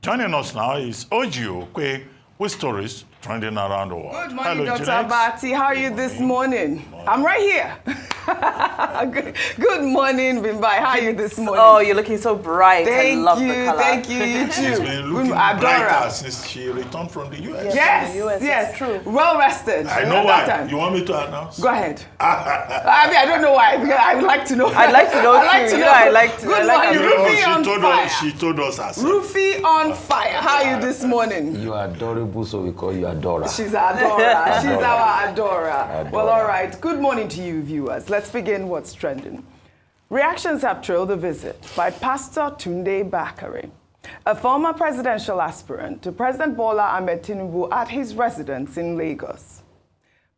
Joining us now is OjyOkpe with stories trending around the world. Good morning, Dr. Abati. How are you this morning? I'm right here. Good morning, Bimbai. How are you this morning? Oh, you're looking so bright. I love the color. Thank you. You too. She's been looking brighter since she returned from the US. Yes, true. Well rested. I know why. You want me to announce? Go ahead. I mean, I don't know why, because I would like to know. I'd like to know too. I like to know. Good morning. Rufy on fire. She told us herself. Rufy on fire. How are you this morning? You are adorable, so we call you Adora. She's our Adora. She's our Adora. Well, all right. Good morning to you, viewers. Let's begin what's trending. Reactions have trailed the visit by Pastor Tunde Bakare, a former presidential aspirant to President Bola Ahmed Tinubu at his residence in Lagos.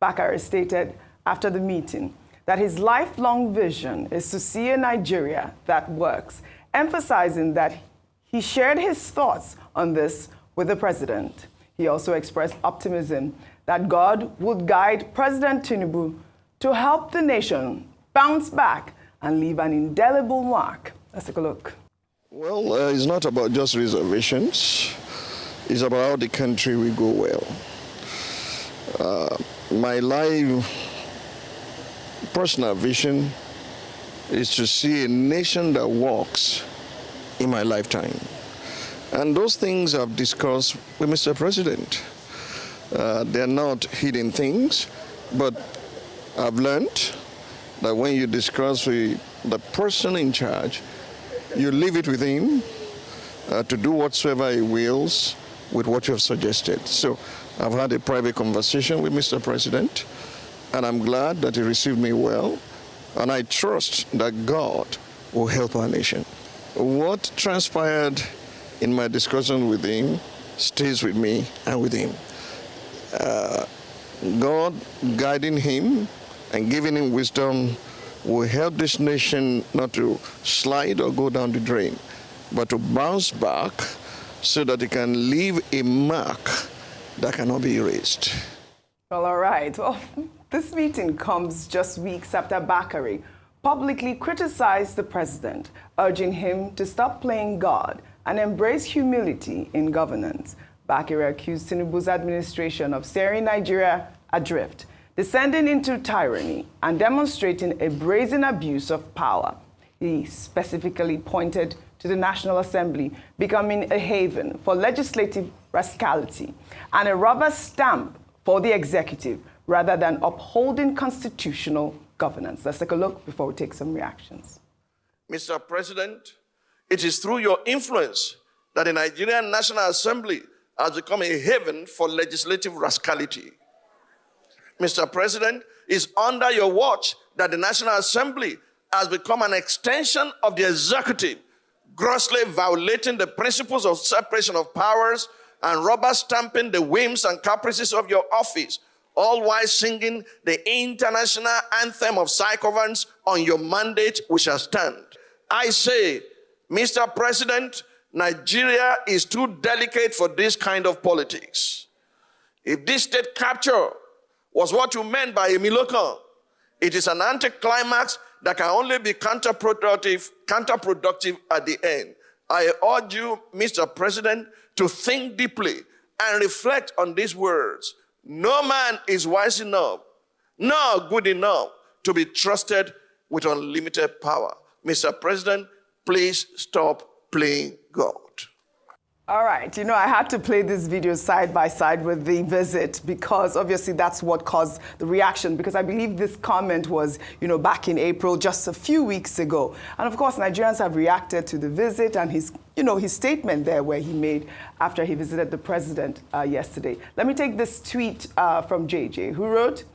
Bakare stated after the meeting that his lifelong vision is to see a Nigeria that works, emphasizing that he shared his thoughts on this with the president. He also expressed optimism that God would guide President Tinubu to help the nation bounce back and leave an indelible mark. Let's take a look. Well, it's not about just reservations. It's about how the country will go well. My personal vision is to see a nation that works in my lifetime. And those things I've discussed with Mr. President. They're not hidden things, but I've learned that when you discuss with the person in charge, you leave it with him to do whatsoever he wills with what you have suggested. So I've had a private conversation with Mr. President, and I'm glad that he received me well, and I trust that God will help our nation. What transpired in my discussion with him stays with me and with him. God guiding him and giving him wisdom will help this nation not to slide or go down the drain, but to bounce back so that it can leave a mark that cannot be erased. Well, all right. Well, this meeting comes just weeks after Bakare publicly criticized the president, urging him to stop playing God and embrace humility in governance. Bakare accused Tinubu's administration of steering Nigeria adrift, descending into tyranny, and demonstrating a brazen abuse of power. He specifically pointed to the National Assembly becoming a haven for legislative rascality and a rubber stamp for the executive rather than upholding constitutional governance. Let's take a look before we take some reactions. Mr. President, it is through your influence that the Nigerian National Assembly has become a haven for legislative rascality. Mr. President, it's under your watch that the National Assembly has become an extension of the executive, grossly violating the principles of separation of powers and rubber stamping the whims and caprices of your office, all while singing the international anthem of psychoviolence on your mandate, which shall stand. I say, Mr. President, Nigeria is too delicate for this kind of politics. If this state capture was what you meant by a Milokan, it is an anticlimax that can only be counterproductive at the end. I urge you, Mr. President, to think deeply and reflect on these words. No man is wise enough, nor good enough to be trusted with unlimited power. Mr. President, please stop playing God. All right, you know, I had to play this video side by side with the visit because obviously that's what caused the reaction, because I believe this comment was, you know, back in April, just a few weeks ago. And of course, Nigerians have reacted to the visit and his statement there where he made after he visited the president yesterday. Let me take this tweet from JJ, who wrote,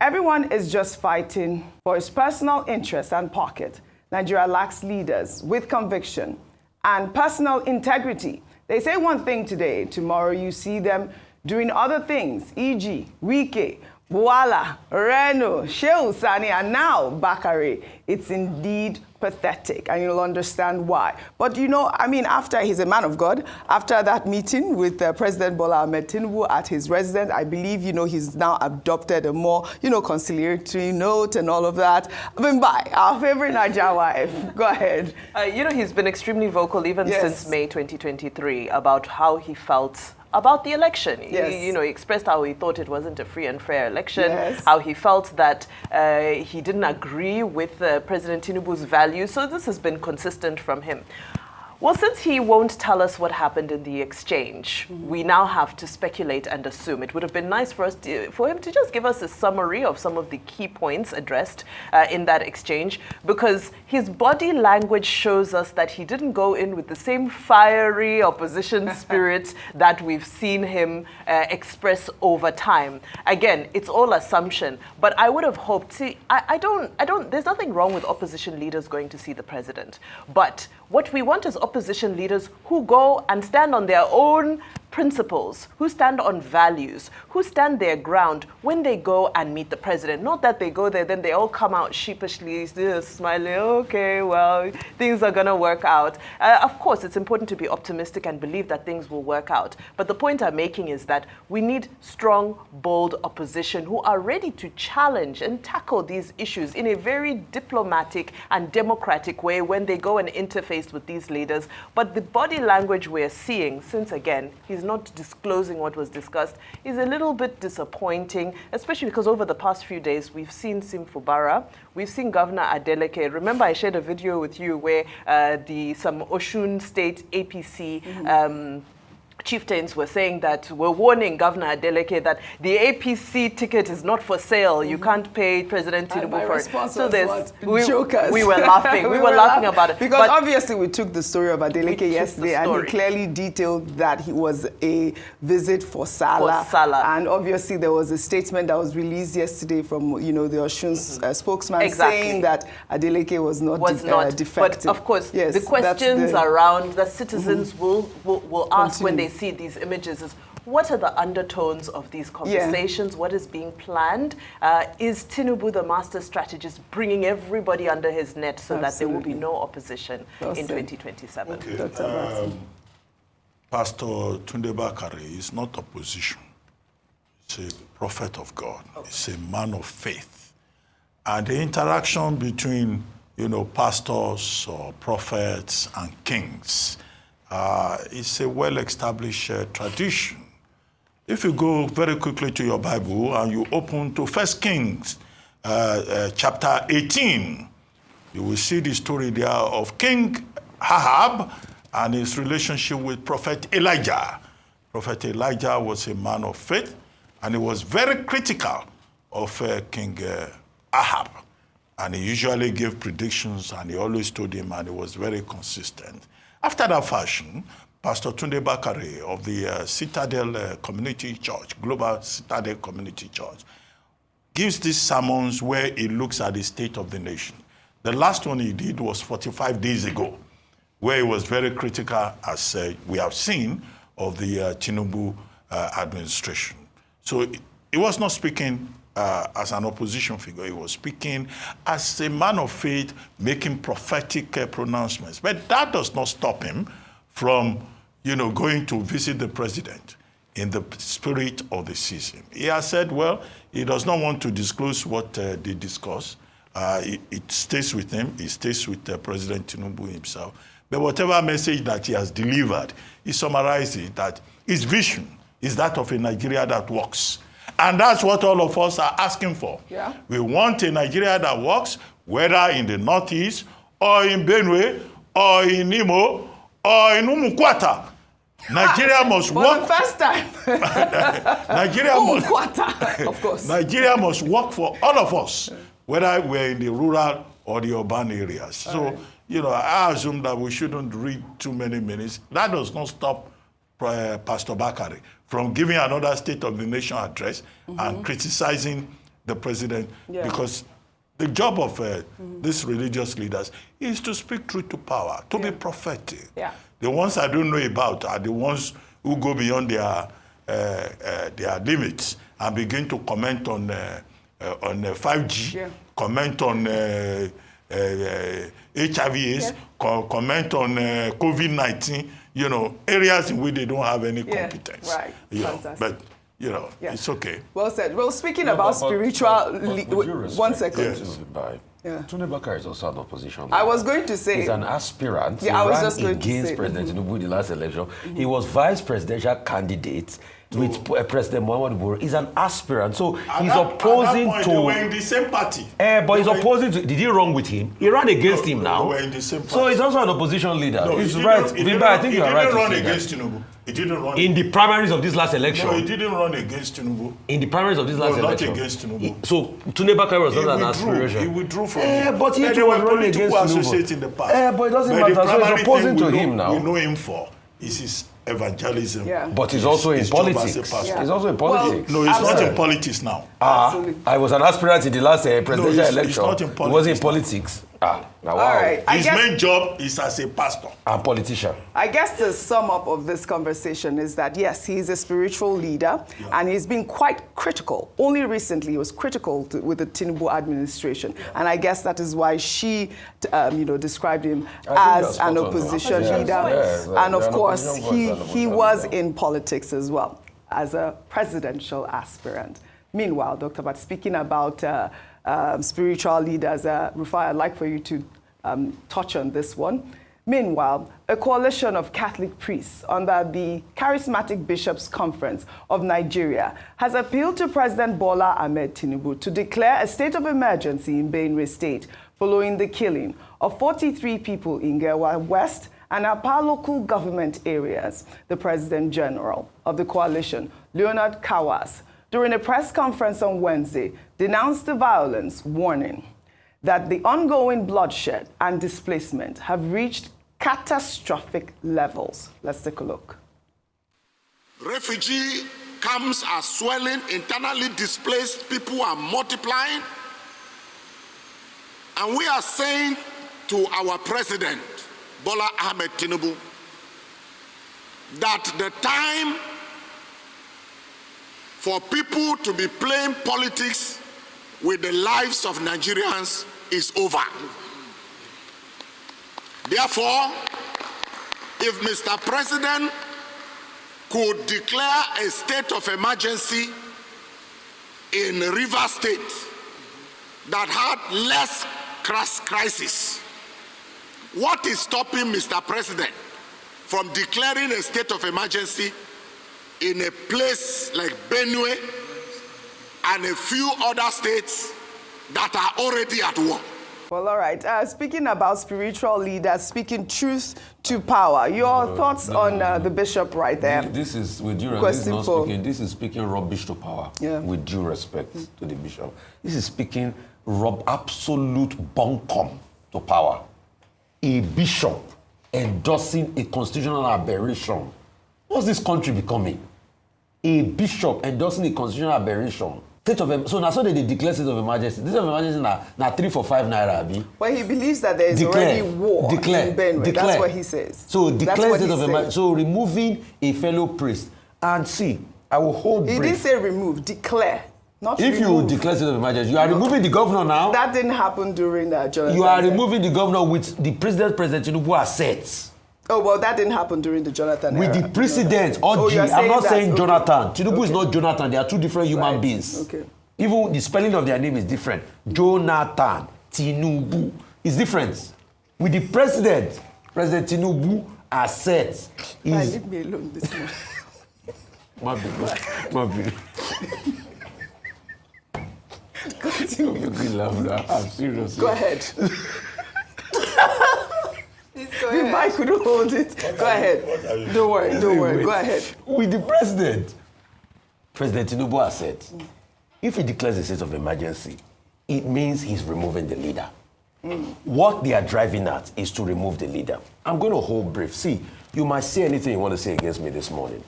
"Everyone is just fighting for his personal interest and pocket. Nigeria lacks leaders with conviction and personal integrity. They say one thing today, tomorrow you see them doing other things, e.g. Wike, Bola, Reno, Shehu Sani, and now Bakare. It's indeed pathetic, and you'll understand why. But you know, I mean, after he's a man of God, after that meeting with President Bola Ahmed Tinubu at his residence, I believe, you know, he's now adopted a more, you know, conciliatory note and all of that. Bye, our favorite Naija wife. Go ahead. You know, he's been extremely vocal even Yes. since May 2023 about how he felt about the election. Yes. He expressed how he thought it wasn't a free and fair election, Yes. how he felt that he didn't agree with President Tinubu's values. So this has been consistent from him. Well, since he won't tell us what happened in the exchange, we now have to speculate and assume. It would have been nice for him to just give us a summary of some of the key points addressed in that exchange, because his body language shows us that he didn't go in with the same fiery opposition spirit that we've seen him express over time. Again, it's all assumption, but I would have hoped. See, there's nothing wrong with opposition leaders going to see the president, but what we want is opposition leaders who go and stand on their own principles, who stand on values, who stand their ground when they go and meet the president. Not that they go there, then they all come out sheepishly, smiling, okay, well, things are going to work out. Of course, it's important to be optimistic and believe that things will work out. But the point I'm making is that we need strong, bold opposition who are ready to challenge and tackle these issues in a very diplomatic and democratic way when they go and interface with these leaders. But the body language we're seeing, since again, he's not disclosing what was discussed, is a little bit disappointing, especially because over the past few days, we've seen Sim Fubara, we've seen Governor Adeleke. Remember, I shared a video with you where some Osun State APC chieftains were saying that, we're warning Governor Adeleke that the APC ticket is not for sale. You can't pay President Tinubu for it. So jokers. We were laughing. we were laughing about it. Because obviously we took the story of Adeleke yesterday, and he story. clearly detailed that he was a visit for Salah. And obviously there was a statement that was released yesterday from, you know, the Osun's spokesman saying that Adeleke was not defective. But of course, yes, the questions around the citizens will ask when they see these images is, what are the undertones of these conversations? What is being planned? Is Tinubu the master strategist bringing everybody under his net so that there will be no opposition in 2027? Okay. Pastor Tunde Bakare is not opposition. He's a prophet of God. He's a man of faith. And the interaction between, you know, pastors or prophets and kings is a well-established tradition. If you go very quickly to your Bible and you open to 1 Kings chapter 18, you will see the story there of King Ahab and his relationship with Prophet Elijah. Prophet Elijah was a man of faith, and he was very critical of King Ahab. And he usually gave predictions, and he always told him, and he was very consistent. After that fashion, Pastor Tunde Bakare of the Citadel Community Church, Global Citadel Community Church, gives these sermons where he looks at the state of the nation. The last one he did was 45 days ago, where he was very critical, as we have seen, of the Tinubu administration. So he was not speaking as an opposition figure. He was speaking as a man of faith, making prophetic pronouncements. But that does not stop him from, you know, going to visit the president in the spirit of the season. He has said, well, he does not want to disclose what they discuss. It stays with him. It stays with President Tinubu himself. But whatever message that he has delivered, he summarizes that his vision is that of a Nigeria that works. And that's what all of us are asking for. Yeah. We want a Nigeria that works, whether in the Northeast, or in Benue, or in Imo, or in Umukwata. Nigeria must work. For the first time. Of course. Nigeria must work for all of us, whether we're in the rural or the urban areas. So, you know, I assume that we shouldn't read too many minutes. That does not stop Pastor Bakare from giving another State of the Nation address and criticizing the president, because the job of these religious leaders is to speak truth to power, to be prophetic. The ones I don't know about are the ones who go beyond their limits and begin to comment on 5G, comment on HIV/AIDS, comment on COVID-19, areas in which they don't have any competence. Right. But, it's okay. Well said. Well, speaking about spiritual... One second. Yes. Tunde Bakare is also an opposition. I was going to say... He's an aspirant. Yeah, I was just going to say. against President Tinubu in the last election. He was vice presidential candidate with President Bola Ahmed Tinubu. He's an aspirant. So he's opposing at that point, to... They were in the same party. But he's opposing to... Did he run with him? He ran against him now. They were in the same party. So he's also an opposition leader. No, he's right. Vimba, I think you are right to say that. He didn't run against Tinubu. He didn't run in the primaries of this last election. No, he didn't run against Tinubu. In the primaries of this last election. Not against Tinubu. So Tunde Bakare was not an aspiration. He withdrew from him. But he was running against Tinubu. In the past. But it doesn't matter. So he's opposing to him now. We know him for his evangelism. Yeah. But he's also in politics. He's also in politics. No, he's not in politics now. I was an aspirant in the last presidential election. He's not in politics. He wasn't in politics. Wow. All right. His main job is as a pastor. And politician. I guess the sum up of this conversation is that, yes, he's a spiritual leader, and he's been quite critical. Only recently he was critical with the Tinubu administration. And I guess that is why she, described him as an opposition leader. And of course, he was in politics as well, as a presidential aspirant. Meanwhile, Dr. Bat, speaking about spiritual leaders, Rufai, I'd like for you to touch on this one. Meanwhile, a coalition of Catholic priests under the Charismatic Bishops' Conference of Nigeria has appealed to President Bola Ahmed Tinubu to declare a state of emergency in Benue State following the killing of 43 people in Gewa West and Apa local government areas. The President General of the coalition, Leonard Kawas, during a press conference on Wednesday, denounced the violence, warning that the ongoing bloodshed and displacement have reached catastrophic levels. Let's take a look. Refugee camps are swelling, internally displaced people are multiplying. And we are saying to our President, Bola Ahmed Tinubu, that the time for people to be playing politics with the lives of Nigerians is over. Therefore, if Mr. President could declare a state of emergency in Rivers State that had less crisis, what is stopping Mr. President from declaring a state of emergency in a place like Benue and a few other states that are already at war? Well, all right. Speaking about spiritual leaders, speaking truth to power, your thoughts on the bishop right there? This is, with due respect, this is speaking rubbish to power, with due respect to the bishop. This is speaking absolute bunkum to power. A bishop endorsing a constitutional aberration. What's this country becoming? A bishop endorsing a constitutional aberration. So now they declare state of emergency. State of emergency now 3 for 5 naira, abi. Well, he believes that there is already war in Benue. That's what he says. So declare state of emergency. So removing a fellow priest. And see, I will hold He didn't say remove, declare. Not if remove. You declare state of emergency, you are removing the governor now. That didn't happen during Jonathan. You are removing the governor with the President Tinubu assets. Oh, well, that didn't happen during the Jonathan era. With the president, I'm not saying Jonathan. Tinubu is not Jonathan. They are two different human beings. Okay. Even the spelling of their name is different. Jonathan, Tinubu is different. With the President Tinubu assets. Leave me alone this morning. My baby. I'm serious. Go ahead. If I couldn't hold it, go ahead. Don't worry. Go ahead. With the President Tinubu has said, if he declares a state of emergency, it means he's removing the leader. What they are driving at is to remove the leader. I'm going to hold brief. See, you might say anything you want to say against me this morning.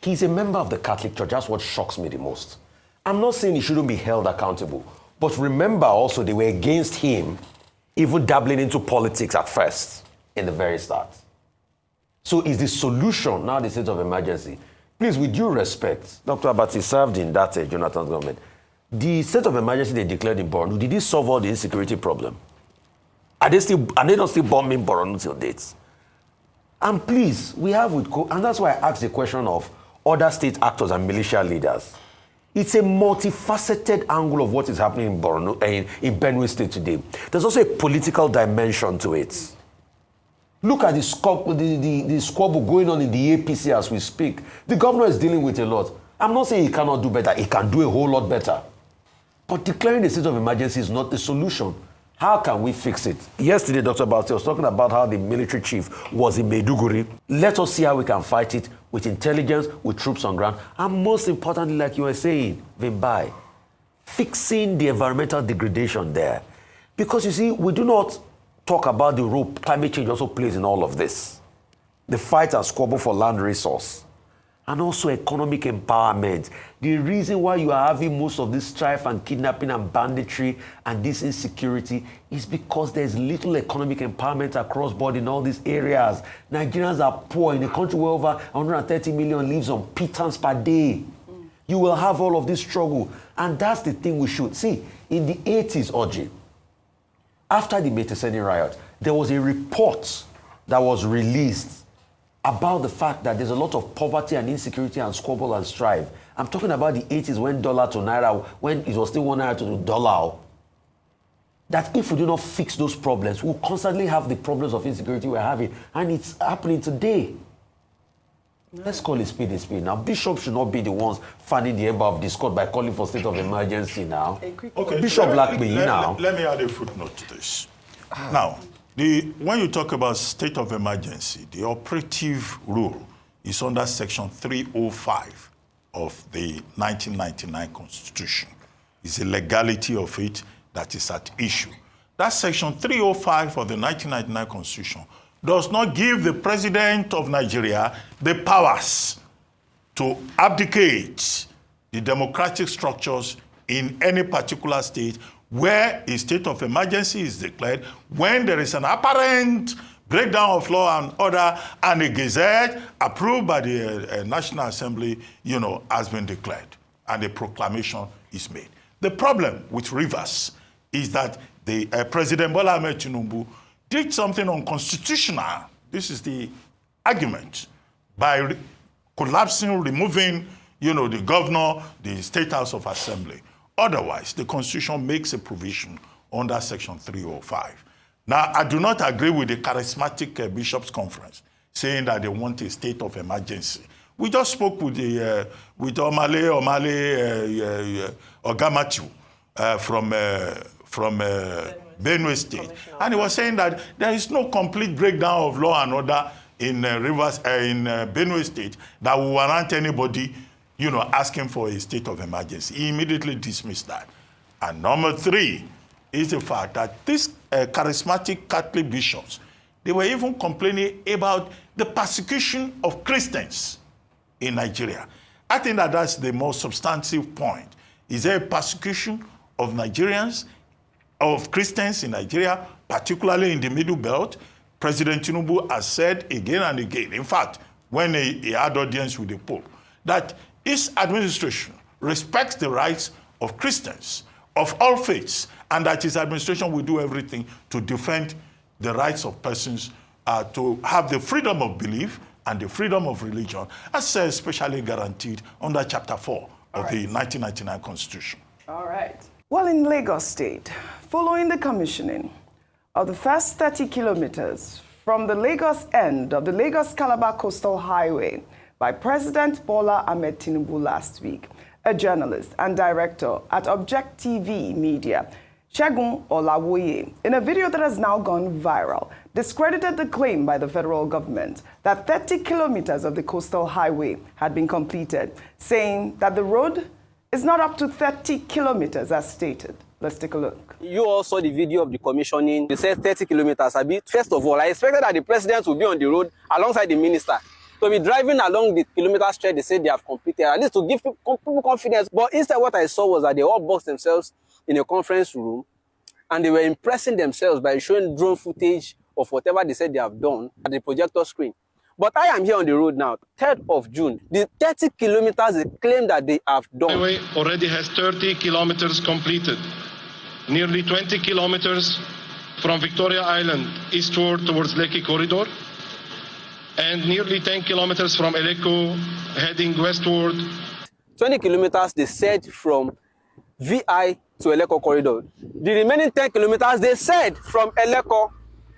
He's a member of the Catholic Church. That's what shocks me the most. I'm not saying he shouldn't be held accountable, but remember also they were against him even dabbling into politics at first, in the very start. So is the solution now the state of emergency? Please, with due respect, Dr. Abati served in that Jonathan's government. The state of emergency they declared in Borno, did it solve all the insecurity problem? Are they not still bombing Borno till dates? And please, we have and that's why I asked the question of other state actors and militia leaders. It's a multifaceted angle of what is happening in Borno, in Benue State today. There's also a political dimension to it. Look at the squabble going on in the APC as we speak. The governor is dealing with a lot. I'm not saying he cannot do better. He can do a whole lot better. But declaring a state of emergency is not the solution. How can we fix it? Yesterday, Dr. Balti was talking about how the military chief was in Maiduguri. Let us see how we can fight it with intelligence, with troops on ground, and most importantly, like you were saying, Vimbai, fixing the environmental degradation there. Because you see, we do not talk about the role climate change also plays in all of this. The fight and squabble for land resource. And also economic empowerment. The reason why you are having most of this strife and kidnapping and banditry and this insecurity is because there's little economic empowerment across board in all these areas. Nigerians are poor in a country where over 130 million lives on pittance per day. You will have all of this struggle. And that's the thing we should see. In the 80s, Oji, after the Meteseni riot, there was a report that was released about the fact that there's a lot of poverty and insecurity and squabble and strife. I'm talking about the 80s when dollar to naira, when it was still 1 naira to the dollar. That if we do not fix those problems, we'll constantly have the problems of insecurity we're having. And it's happening today. Let's call it spade a spade. Now, bishops should not be the ones fanning the ember of discord by calling for state of emergency now. Okay, Bishop Blackman, now. Let me add a footnote to this. Now, when you talk about state of emergency, the operative rule is under Section 305 of the 1999 Constitution. It's the legality of it that is at issue. That Section 305 of the 1999 Constitution does not give the President of Nigeria the powers to abdicate the democratic structures in any particular state where a state of emergency is declared, when there is an apparent breakdown of law and order and a gazette approved by the National Assembly, has been declared and a proclamation is made. The problem with Rivers is that the President Bola Ahmed Tinubu did something unconstitutional. This is the argument, by collapsing, removing, the governor, the State House of Assembly. Otherwise, the Constitution makes a provision under Section 305. Now, I do not agree with the charismatic Bishops' Conference saying that they want a state of emergency. We just spoke with Omale Ogamatu from Benue State, and he was saying that there is no complete breakdown of law and order in Benue State that will warrant anybody asking for a state of emergency. He immediately dismissed that. And number 3 is the fact that these charismatic Catholic bishops, they were even complaining about the persecution of Christians in Nigeria. I think that that's the most substantive point. Is there a persecution of Nigerians, of Christians in Nigeria, particularly in the Middle Belt? President Tinubu has said again and again, in fact, when he had audience with the Pope, that his administration respects the rights of Christians, of all faiths, and that his administration will do everything to defend the rights of persons to have the freedom of belief and the freedom of religion, as especially guaranteed under Chapter 4 of the 1999 Constitution. All right. Well, in Lagos State, following the commissioning of the first 30 kilometers from the Lagos end of the Lagos-Calabar Coastal Highway by President Bola Ahmed Tinubu last week, a journalist and director at Object TV Media, Segun Olawoye, in a video that has now gone viral, discredited the claim by the federal government that 30 kilometers of the coastal highway had been completed, saying that the road is not up to 30 kilometers as stated. Let's take a look. You all saw the video of the commissioning. They said 30 kilometers a bit. First of all, I expected that the president would be on the road alongside the minister. To be driving along the kilometer stretch, they said they have completed, at least to give people confidence. But instead, what I saw was that they all boxed themselves in a conference room and they were impressing themselves by showing drone footage of whatever they said they have done at the projector screen. But I am here on the road now, 3rd of June. The 30 kilometers they claim that they have done. The highway already has 30 kilometers completed. Nearly 20 kilometers from Victoria Island eastward towards Lekki Corridor, and nearly 10 kilometers from Eleko heading westward. 20 kilometers they said from VI to Eleko Corridor. The remaining 10 kilometers they said from Eleko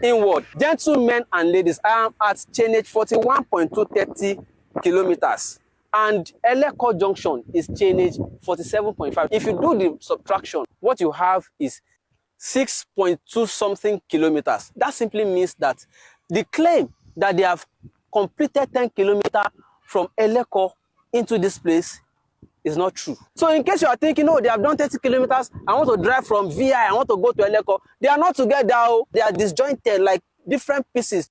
inward. Gentlemen and ladies, I am at chainage 41.230 kilometers. And Eleko Junction is chainage 47.5. If you do the subtraction, what you have is 6.2 something kilometers. That simply means that the claim that they have completed 10 kilometers from Eleko into this place is not true. So in case you are thinking, oh, they have done 30 kilometers, I want to drive from VI, I want to go to Eleko, they are not together, they are disjointed like different pieces.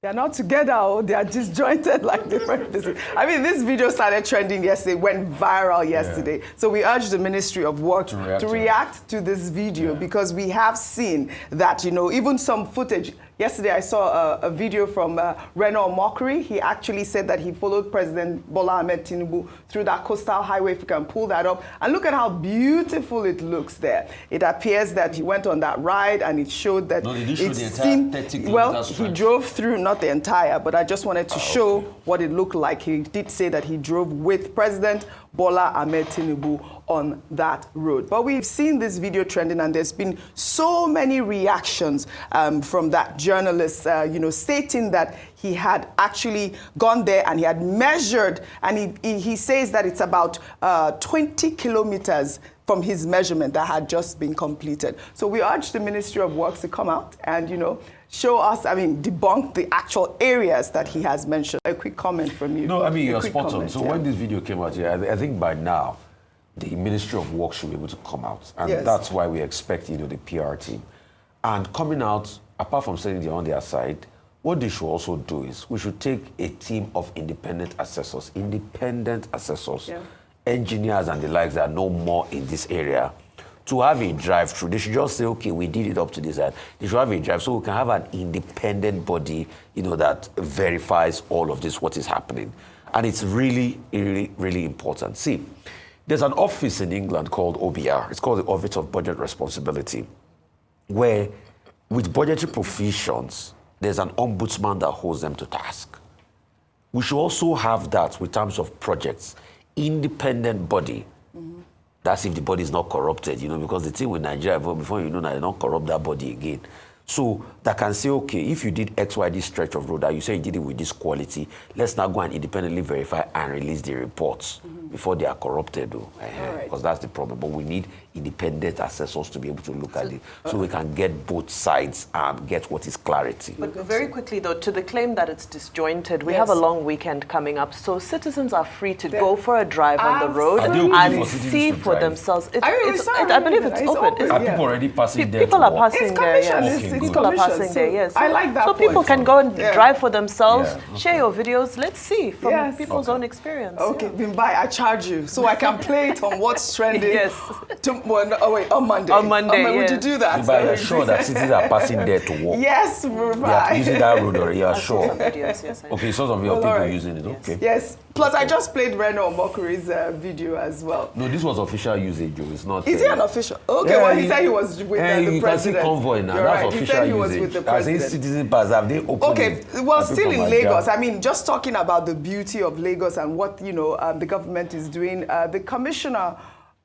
They're not together, they are disjointed like different pieces. I mean, this video started trending yesterday, went viral yesterday. Yeah. So we urge the Ministry of Work to react to this video, because we have seen that, you know, even some footage. Yesterday, I saw a video from Reno Omokri. He actually said that he followed President Bola Ahmed Tinubu through that coastal highway. If you can pull that up. And look at how beautiful it looks there. It appears that he went on that ride and it showed that he drove through, not the entire, but I just wanted to show what it looked like. He did say that he drove with President Bola Ahmed Tinubu on that road. But we've seen this video trending, and there's been so many reactions from that journalist, you know, stating that he had actually gone there and he had measured, and he says that it's about 20 kilometers from his measurement that had just been completed. So we urge the Ministry of Works to come out and, you know, show us, I mean, debunk the actual areas that he has mentioned. A quick comment from you. No, I mean, you're spot on. So when this video came out here, I think by now, the Ministry of Work should be able to come out. And that's why we expect, you know, the PR team. And coming out, apart from saying they're on their side, what they should also do is we should take a team of independent assessors, engineers and the likes that know more in this area, to have a drive-through. They should just say, okay, we did it up to this end. They should have a drive, so we can have an independent body, you know, that verifies all of this, what is happening. And it's really, really, really important. See, there's an office in England called OBR. It's called the Office of Budget Responsibility, where with budgetary provisions, there's an ombudsman that holds them to task. We should also have that with terms of projects, independent body. That's if the body is not corrupted, you know, because the thing with Nigeria, before you know that they don't corrupt that body again. So that can say, okay, if you did XYD stretch of road, that you say you did it with this quality, let's now go and independently verify and release the reports before they are corrupted, though. Because that's the problem. But we need independent assessors to be able to look at it, so we can get both sides and get what is clarity. But very quickly, though, to the claim that it's disjointed, we have a long weekend coming up, so citizens are free to go for a drive on the road and see for themselves. I believe it's open. Are people already passing there? People are passing there, yes. People are passing there, yes. I like that. So people can go and drive for themselves, share your videos. Let's see from people's own experience. Okay, Bimbai, I charge you so I can play it on what's trending. On Monday. On Monday, would you do that? But you're sure that citizens are passing there to walk? Yes, They are using that road already, you're sure? Yes, okay, so some of your people using it, okay. Yes, plus I just played Reno Omokri's video as well. No, this was official usage, it's not... Is he an official? Okay, well, he said he was with the president. You can see convoy now, that's official usage. He said he was with the president. As in citizen pass, have they opened Okay, well, still in Lagos, I mean, just talking about the beauty of Lagos and what, you know, the government is doing, the Commissioner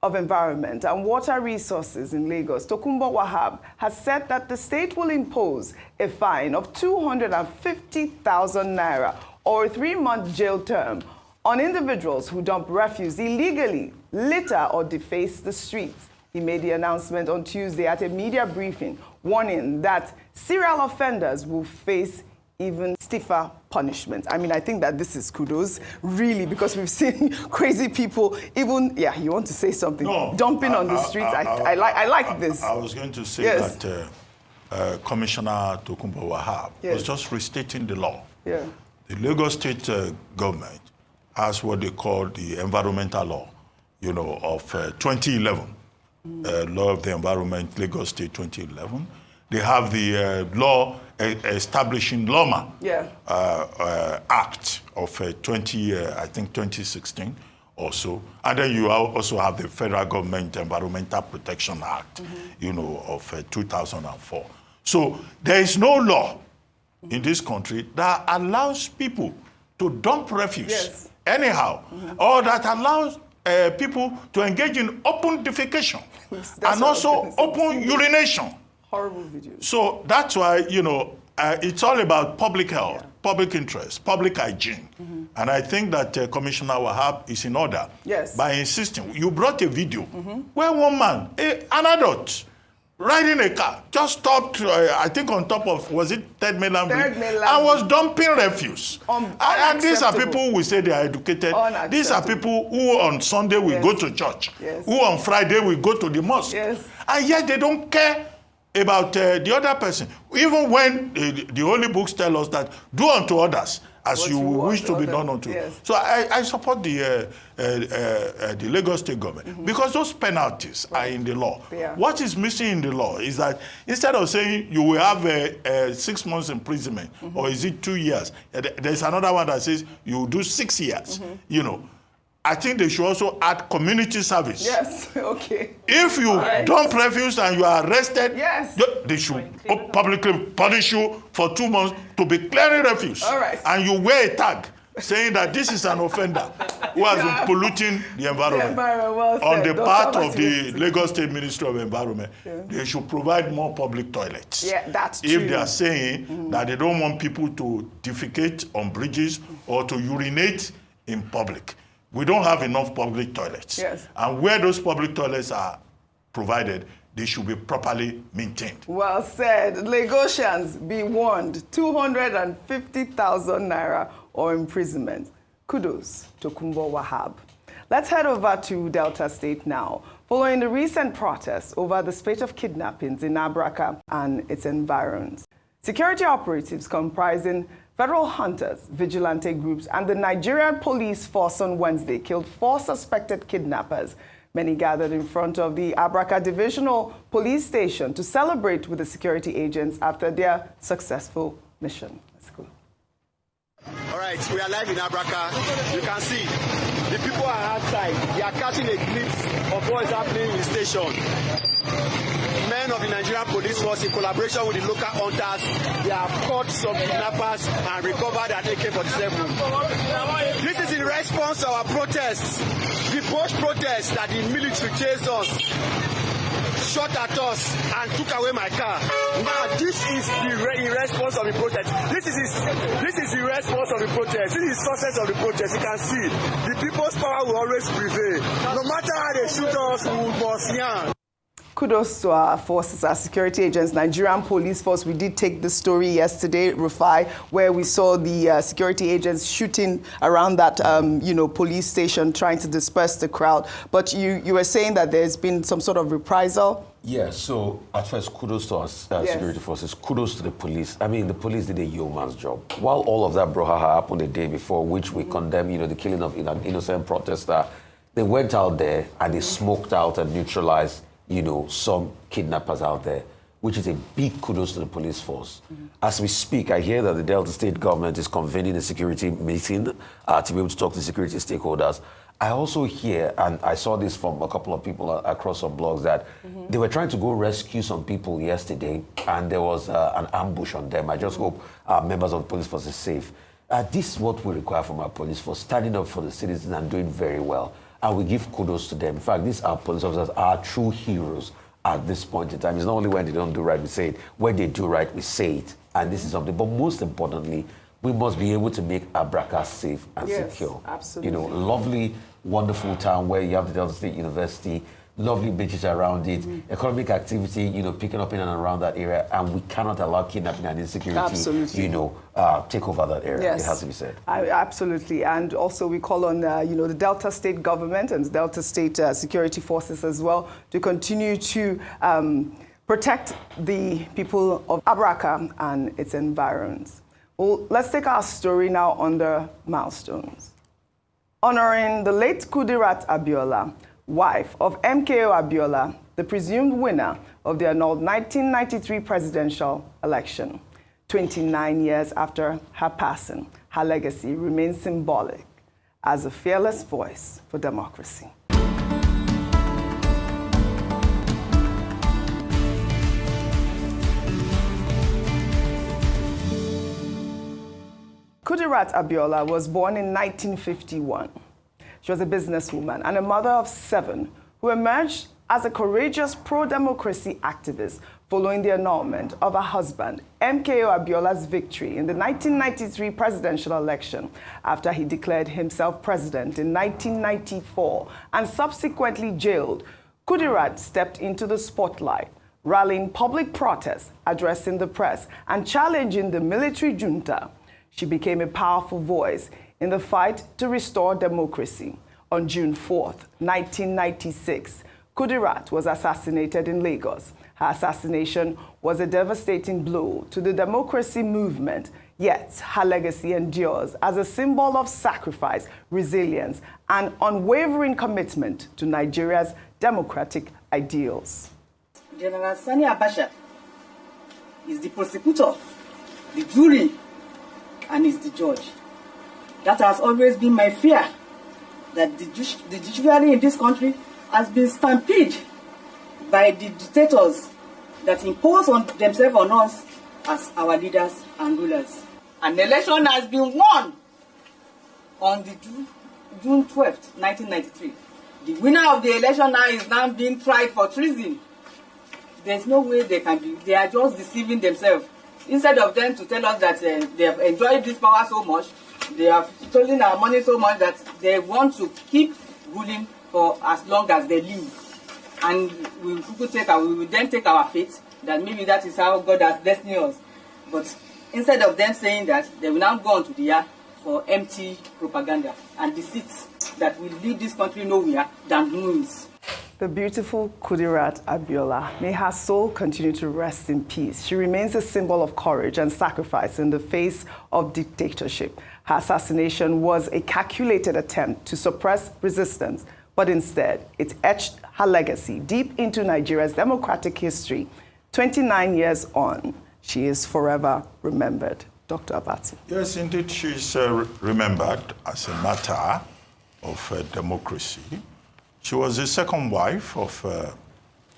of Environment and Water Resources in Lagos, Tokunbo Wahab, has said that the state will impose a fine of 250,000 naira or a 3-month jail term on individuals who dump refuse illegally, litter or deface the streets. He made the announcement on Tuesday at a media briefing, warning that serial offenders will face even stiffer punishment. I mean, I think that this is kudos, really, because we've seen crazy people, even, you want to say something, dumping on the streets. I like this. I was going to say that Commissioner Tokunbo Wahab was just restating the law. The Lagos State government has what they call the environmental law, you know, of 2011. Law of the Environment, Lagos State 2011. They have the law establishing Loma Act of 2016 or so. And then you also have the Federal Government Environmental Protection Act, of 2004. So there is no law in this country that allows people to dump refuse anyhow, or that allows people to engage in open defecation and also open urination. Horrible videos. So that's why, it's all about public health, public interest, public hygiene. And I think that Commissioner Wahab is in order by insisting. You brought a video where one man, an adult, riding a car, just stopped, I think on top of, was it Third Mainland Bridge? And was dumping refuse. And these are people who say they are educated. These are people who on Sunday will go to church, who on Friday will go to the mosque. And yet they don't care about the other person. Even when the Holy Books tell us that do unto others as you wish to be done unto. So I support the Lagos State government because those penalties are in the law. What is missing in the law is that instead of saying you will have 6 months imprisonment or is it 2 years, there's another one that says you will do 6 years. I think they should also add community service. If you dump refuse and you are arrested, they should publicly punish you for 2 months to be clearing refuse. And you wear a tag saying that this is an offender who has been polluting the environment. On the part of the Lagos State Ministry of Environment, they should provide more public toilets. That's true. If they are saying that they don't want people to defecate on bridges or to urinate in public. We don't have enough public toilets. And where those public toilets are provided, they should be properly maintained. Well said. Lagosians, be warned. 250,000 naira or imprisonment. Kudos to Kumbo Wahab. Let's head over to Delta State now. Following the recent protests over the spate of kidnappings in Abraka and its environs, security operatives comprising federal hunters, vigilante groups, and the Nigerian police force on Wednesday killed 4 suspected kidnappers. Many gathered in front of the Abraka Divisional Police Station to celebrate with the security agents after their successful mission. Let's go. All right, we are live in Abraka. You can see the people are outside. They are catching a glimpse of what is happening in the station. Men of the Nigerian police force, in collaboration with the local hunters, they have caught some kidnappers and recovered an AK-47. This is in response to our protests, the post protests that the military chased us, shot at us, and took away my car. Now, this is in response of the protest. This is the response of the protest. This is the success of the protest. You can see the people's power will always prevail. No matter how they shoot us, we must yarn. Kudos to our forces, our security agents, Nigerian police force. We did take the story yesterday, Rufai, where we saw the security agents shooting around that, police station, trying to disperse the crowd. But you were saying that there's been some sort of reprisal. Yes, so at first, kudos to our security forces, kudos to the police. I mean, the police did a yeoman's job. While all of that brouhaha happened the day before, which we condemn, the killing of an innocent protester, they went out there and they smoked out and neutralized some kidnappers out there, which is a big kudos to the police force. As we speak, I hear that the Delta State government is convening a security meeting to be able to talk to security stakeholders. I also hear, and I saw this from a couple of people across some blogs, that they were trying to go rescue some people yesterday, and there was an ambush on them. I just hope members of the police force are safe. This is what we require from our police force, standing up for the citizens and doing very well. And we give kudos to them. In fact, these are police officers are true heroes at this point in time. It's not only when they don't do right, we say it. When they do right, we say it. And this is something. But most importantly, we must be able to make Abraka safe and secure. Absolutely. Lovely, wonderful town where you have the Delta State University, lovely beaches around it, economic activity, picking up in and around that area, and we cannot allow kidnapping and insecurity, take over that area. It has to be said. Absolutely, and also we call on, the Delta State government and the Delta State security forces as well to continue to protect the people of Abraka and its environs. Well, let's take our story now on the milestones. Honoring the late Kudat Abola, wife of MKO Abiola, the presumed winner of the annulled 1993 presidential election. 29 years after her passing, her legacy remains symbolic as a fearless voice for democracy. Kudat Abola was born in 1951. She was a businesswoman and a mother of 7 who emerged as a courageous pro-democracy activist following the annulment of her husband, MKO Abiola's victory in the 1993 presidential election after he declared himself president in 1994 and subsequently jailed. Kudat stepped into the spotlight, rallying public protests, addressing the press, and challenging the military junta. She became a powerful voice in the fight to restore democracy. On June 4th, 1996, Kudat was assassinated in Lagos. Her assassination was a devastating blow to the democracy movement, yet her legacy endures as a symbol of sacrifice, resilience, and unwavering commitment to Nigeria's democratic ideals. General Sani Abacha is the prosecutor, the jury, and is the judge. That has always been my fear, that the judiciary in this country has been stampeded by the dictators that impose on themselves on us as our leaders and rulers. An election has been won on the June 12th, 1993. The winner of the election now is now being tried for treason. There's no way they can be. They are just deceiving themselves. Instead of them to tell us that they have enjoyed this power so much, they have stolen our money so much that they want to keep ruling for as long as they live. And we will then take our fate, that maybe that is how God has destined us. But instead of them saying that, they will now go on to the air for empty propaganda and deceit that will lead this country nowhere than ruins. The beautiful Kudat Abola, may her soul continue to rest in peace. She remains a symbol of courage and sacrifice in the face of dictatorship. Her assassination was a calculated attempt to suppress resistance, but instead, it etched her legacy deep into Nigeria's democratic history. 29 years on, she is forever remembered. Dr. Abati. Yes, indeed, she is remembered as a martyr of democracy. She was the second wife of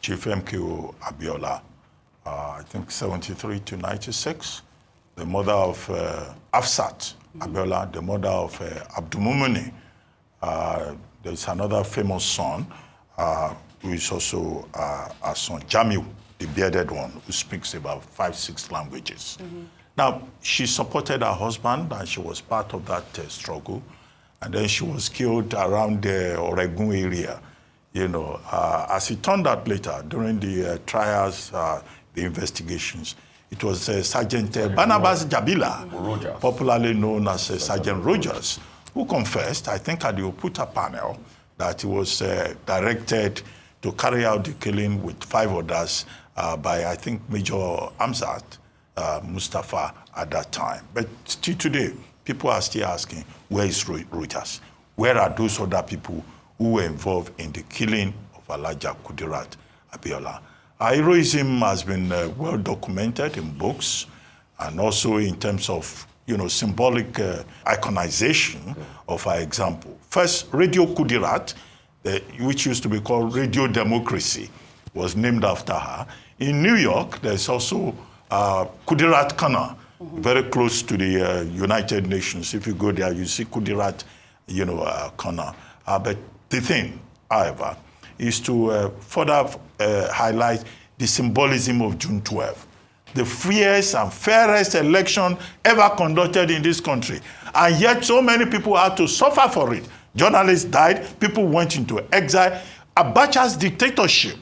Chief MKO Abiola, I think 73 to 96, the mother of Afsat Abiola, the mother of Abdulmumini. There's another famous son who is also a son, Jamiu, the bearded one, who speaks about 5-6 languages. Now, she supported her husband, and she was part of that struggle. And then she was killed around the Oregun area. You know, as it turned out later, during the trials, the investigations, it was Sergeant Barnabas Jabila, popularly known as Sergeant Rogers, who confessed, I think at the Oputa panel, that he was directed to carry out the killing with 5 others by, I think, Major Amzat Mustafa at that time. But still today, people are still asking, where is Rogers? Where are those other people who were involved in the killing of Alhaja Kudat Abola? Her heroism has been well documented in books and also in terms of, you know, symbolic iconization of her example. First, Radio Kudat, which used to be called Radio Democracy, was named after her. In New York, there's also Kudat Corner, very close to the United Nations. If you go there, you see Kudat, you know, corner. But the thing, however, is to further highlight the symbolism of June 12, the freest and fairest election ever conducted in this country. And yet so many people had to suffer for it. Journalists died, people went into exile. Abacha's dictatorship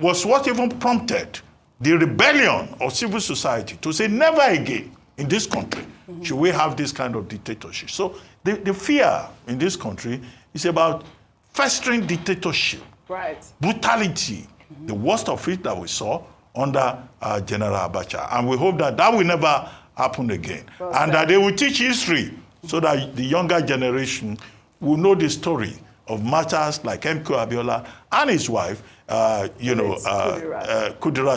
was what even prompted the rebellion of civil society to say never again in this country should we have this kind of dictatorship. So the fear in this country is about festering dictatorship, brutality, the worst of it that we saw under General Abacha. And we hope that that will never happen again. And that they will teach history so that the younger generation will know the story of marchers like MK Abiola and his wife, Kudat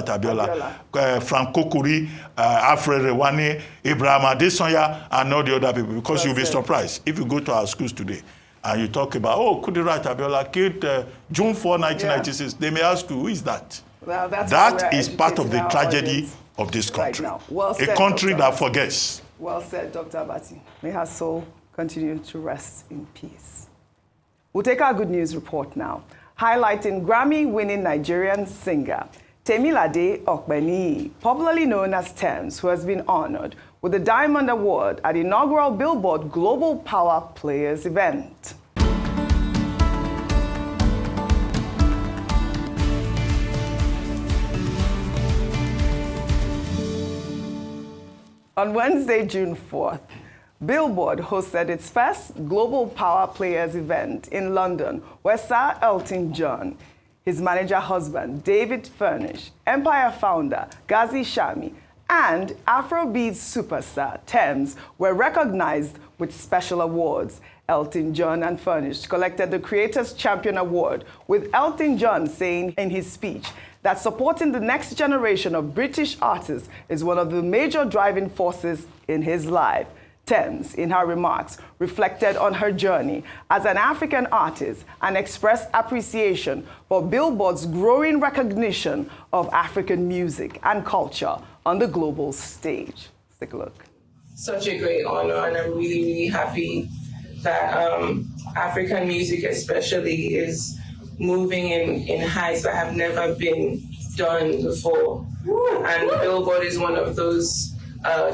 Abola, Frank Kokuri, Alfred Rewani, Ibrahim Adesanya, and all the other people, because you'll be surprised if you go to our schools today and you talk about, Kudat Abola killed June 4, 1996. They may ask you, who is that? Well, that is part of the tragedy of this country. Right well said, a country Dr. that forgets. Well said, Dr. Abati. May her soul continue to rest in peace. We'll take our good news report now, highlighting Grammy-winning Nigerian singer Temilade Okpeni, popularly known as Tems, who has been honored with the Diamond Award at the inaugural Billboard Global Power Players event. On Wednesday, June 4th, Billboard hosted its first Global Power Players event in London, where Sir Elton John, his manager husband, David Furnish, Empire founder, Gazi Shami, and Afrobeat superstar, Tems, were recognized with special awards. Elton John and Furnish collected the Creators Champion Award, with Elton John saying in his speech that supporting the next generation of British artists is one of the major driving forces in his life. Tems, in her remarks, reflected on her journey as an African artist and expressed appreciation for Billboard's growing recognition of African music and culture on the global stage. Let's take a look. Such a great honor, and I'm really, really happy that African music especially is moving in heights that have never been done before. And Billboard is one of those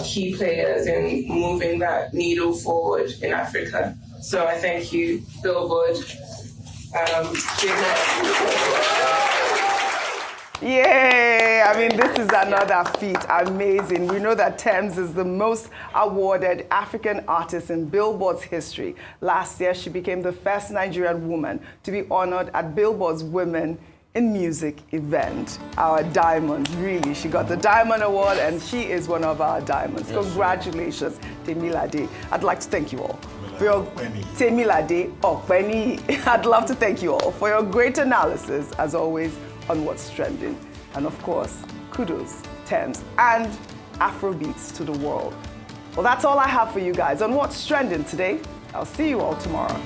key players in moving that needle forward in Africa. So I thank you, Billboard. Yay! I mean, this is another feat. Amazing. We know that Tems is the most awarded African artist in Billboard's history. Last year, she became the first Nigerian woman to be honored at Billboard's Women in Music event. Our diamond, really. She got the Diamond Award, and she is one of our diamonds. Yes. Congratulations, Temilade. I'd like to thank you all. For your Temilade Okpeni. I'd love to thank you all for your great analysis, as always, on what's trending. And of course, kudos, Tems, and Afrobeats to the world. Well, that's all I have for you guys on what's trending today. I'll see you all tomorrow.